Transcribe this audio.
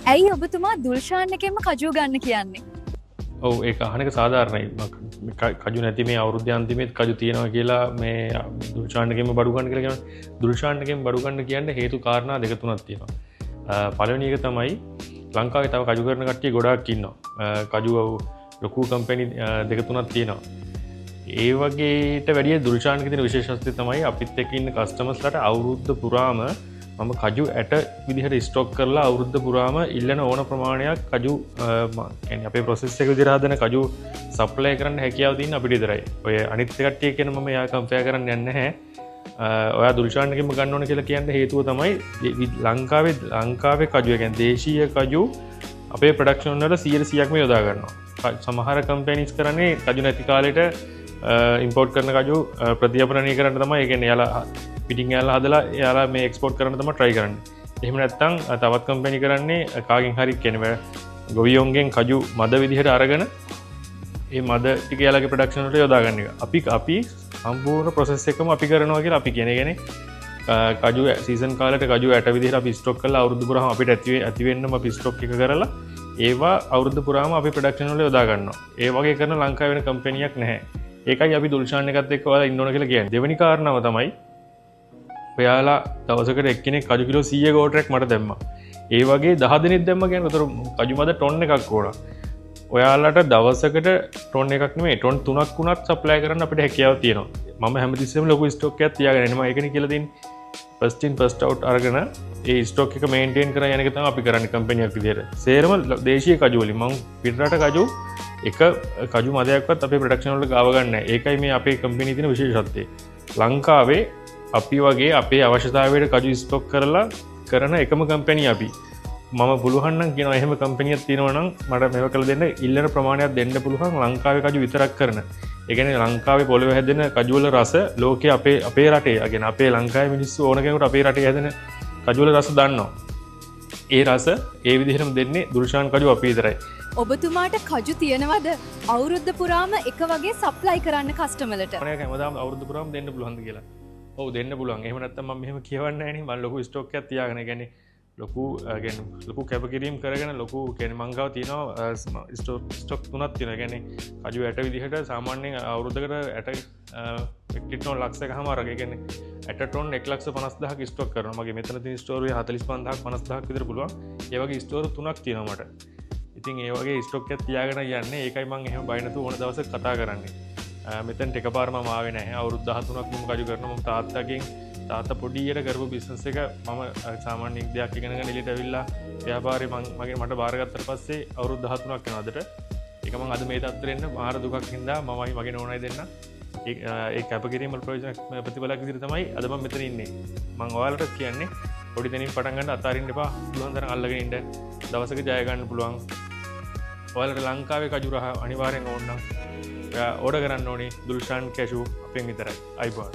ඇයි ඔබතුමා දුල්ෂාන් එකෙන්ම කජුව ගන්න කියන්නේ? ඔව් ඒක අහන එක සාධාරණයි. කජු නැති මේ අවුරුද්ද අන්තිමේත් කජු තියෙනවා කියලා මේ දුල්ෂාන් එකෙන්ම බඩු ගන්න කියලා කියනවා. දුල්ෂාන් එකෙන් බඩු ගන්න කියන්නේ හේතු කාරණා දෙක තුනක් තියෙනවා. පළවෙනි එක තමයි ලංකාවේ තව කජු කරන කට්ටිය ගොඩාක් ඉන්නවා. කජු ලොකු කම්පැනි දෙක තුනක් තියෙනවා. ඒ වගේට වැඩිය දුල්ෂාන් එකේ තියෙන විශේෂත්වය තමයි අපිත් එක්ක ඉන්න කස්ටමර්ස්ලාට අවුරුද්ද පුරාම මම කජු ඇට විදිහට ස්ටොක් කරලා අවුරුද්ද පුරාම ඉල්ලන ඕන ප්‍රමාණයක් කජු අපේ ප්‍රොසෙස් එක විදිහට හදන කජු සප්ලයි කරන්න හැකියාව තියෙන අපිට විතරයි. ඔය අනිත් කට්ටිය කියන මම යා කම්පෙයාර් කරන්න යන්නේ නැහැ. ඔයා දුල්ෂාන් එකෙන්ම ගන්න ඕන කියලා කියන්න හේතුව තමයි ලංකාවේ කජු කියන්නේ දේශීය කජු අපේ ප්‍රොඩක්ෂන් වල 100%ක්ම යොදා ගන්නවා. සමහර කම්පැනිස් කරන්නේ කජු නැති කාලෙට ඉම්පෝර්ට් කරන කජු ප්‍රතිඅපනනය කරන්න තමයි. ඒ කියන්නේ යාලා පිටින් යාලා හදලා යාලා මේ එක්ස්පෝර්ට් කරන්න තමයි try කරන්නේ. එහෙම නැත්නම් තවත් කම්පැනි කරන්නේ කාගෙන් හරි කියන්නේ ගොවියොන්ගෙන් කජු මද විදිහට අරගෙන ඒ මද ටික යාලගේ ප්‍රොඩක්ෂන් වලට යොදා ගන්න එක. අපි සම්පූර්ණ ප්‍රොසෙස් එකම අපි කරනවා කියලා අපි කියන්නේ කජු සීසන් කාලේට කජු ඇට විදිහට අපි ස්ටොක් කරලා අවුරුදු පුරාම අපිට ඇති වෙන්නම අපි ස්ටොක් එක කරලා ඒවා අවුරුදු පුරාම අපි ප්‍රොඩක්ෂන් වල යොදා ගන්නවා. ඒ වගේ කරන ලංකාවේ වෙන කම්පැනියක් නැහැ. ඒකයි අපි දුල්ෂාන් එකත් එක්ක ඔයාලා ඉන්න ඕන කියලා කියන්නේ. දෙවෙනි කාරණාව තමයි ඔයාලා දවසකට එක්කෙනෙක් කජු කිලෝ 100 ගෝටරයක් මට දැම්මා. ඒ වගේ 10 දිනක් දැම්ම කියන්නේ උතර කජු මද ටොන් එකක් ඕන. ඔයාලට දවසකට ටොන් එකක් නෙමෙයි ටොන් 3ක් වුණත් සප්ලයි කරන්න අපිට හැකියාව තියෙනවා. මම හැමතිස්සෙම ලොකු ස්ටොක් එකක් තියාගෙන ඉන්නවා. ඒකනේ කියලා දෙන්නේ. first in first out අරගෙන ඒ ස්ටොක් එක මේන්ටේන් කරගෙන යන එක තමයි අපි කරන්නේ කම්පැනියක් විදියට. සේරම දේශීය කජු වලින් මම පිටරට කජු එක කජු මදයක්වත් අපේ ප්‍රොඩක්ෂන් වලට ගාව ගන්න නැහැ. ඒකයි මේ අපේ කම්පැනි තියෙන විශේෂත්වය. ලංකාවේ අපි වගේ අපේ අවශ්‍යතාවයට කජු ස්ටොක් කරලා කරන එකම කම්පැනි අපි. මම පුළුවන් නම් කියනවා එහෙම කම්පැනියක් තියෙනවා නම් මට මේව කළ දෙන්න ඉල්ලන ප්‍රමාණයක් දෙන්න පුළුවන් ලංකාවේ කජු විතරක් කරන. ඒ කියන්නේ ලංකාවේ පොළවේ හැදෙන කජු වල රස ලෝකේ අපේ රටේ, ඒ කියන්නේ අපේ ලංකාවේ මිනිස්සු ඕන කෙනෙකුට අපේ රටේ හැදෙන කජු වල රස දන්නවා. ඒ රස ඒ විදිහටම දෙන්නේ දුල්ෂාන් කජු අපි විතරයි. ඔබතුමාට කජු තියනවද අවුරුද්ද පුරාම එක වගේ සප්ලයි කරන්න කස්ටමර්ලට? මම හැමදාම අවුරුද්ද පුරාම දෙන්න පුළුවන්ද කියලා. ඔව් දෙන්න පුළුවන්. එහෙම නැත්නම් මම මෙහෙම කියවන්නේ නැහැ නේ. මම ලොකු ස්ටොක් එකක් තියාගෙන, ඒ කියන්නේ ලොකු කැපකිරීම් කරගෙන ලොකු කියන්නේ මං ගාව තියෙනවා ස්ටොක් තුනක් තියෙනවා. ඒ කියන්නේ කජු ඇට විදිහට සාමාන්‍යයෙන් අවුරුද්දකට ඇට මෙට්‍රික් ටොන් ලක්ෂයකමාරක්, ඒ කියන්නේ ඇට ටොන් 1,50,000ක් ස්ටොක් කරනවා. මගේ මෙතන තියෙන ස්ටෝර් එක 45,000ක් 50,000ක් විතර පුළුවන්. ඒ වගේ ස්ටෝර් තුනක් තියෙනවා මට. ඉතින් ඒ වගේ ස්ටොක් එකක් තියාගෙන යන්නේ. ඒකයි මං එහෙම බය නැතුව ඕන දවසක කතා කරන්නේ. මෙතෙන්ට එකපාරම ආවේ නැහැ. අවුරුදු 13ක් මම කජු කරනවා. මම තාත්තා පොඩියට කරපු බිස්නස් එක මම සාමාන්‍ය දෙයක් ඉගෙනගෙන එළියට ඇවිල්ලා ව්‍යාපාරේ මට බාරගත්තට පස්සේ අවුරුදු 13ක් වෙනවා අදට. ඒක මම අද මේ තත්ත්වෙට එන්න මාර දුකක් හින්දා මමයි මගේ නෝනයි දෙන්න ඒ කැපකිරීම වල ප්‍රතිඵලයක් විදිහට තමයි අද මම මෙතන ඉන්නේ. මම ඔයාලට කියන්නේ පොඩි දෙනින් පටන් ගන්න අතාරින්න එපා. පුළුවන් තරම් අල්ලගෙන ඉන්න. දවසක ජය ගන්න පුළුවන්. ඔයාලට ලංකාවේ කජු රහ අනිවාර්යෙන් ඕන නම් ඔයා ඕඩර් කරන්න ඕනේ දුල්ෂාන් කැෂු අපෙන් විතරයි. අයිබෝන්.